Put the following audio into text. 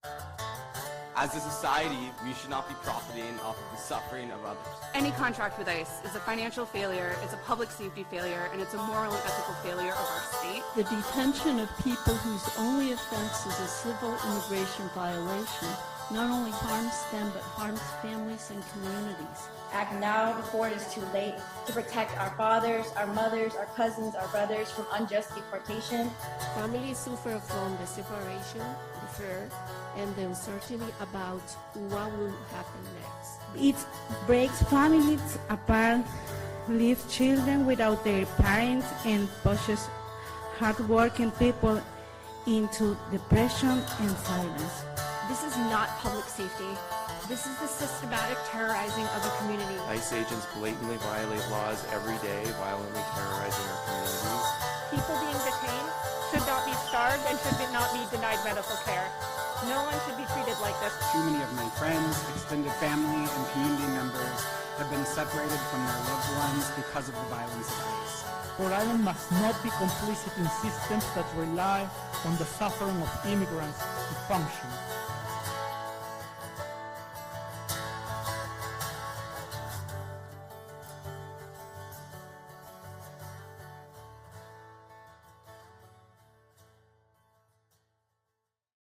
As a society, we should not be profiting off of the suffering of others. Any contract with ICE is a financial failure, it's a public safety failure, and it's a moral and ethical failure of our state. The detention of people whose only offense is a civil immigration violation not only harms them but harms families and communities. Act now before it is too late to protect our fathers, our mothers, our cousins, our brothers from unjust deportation. Families suffer from the separation, the fear, and the uncertainty about what will happen next. It breaks families apart, leaves children without their parents, and pushes hardworking people into depression and silence. This is not public safety. This is the systematic terrorizing of a community. ICE agents blatantly violate laws every day, violently terrorizing our communities. People being detained should not be starved and should not be denied medical care. No one should be treated like this. Too many of my friends, extended family, and community members have been separated from their loved ones because of the violence of ICE. Rhode Island must not be complicit in systems that rely on the suffering of immigrants to function.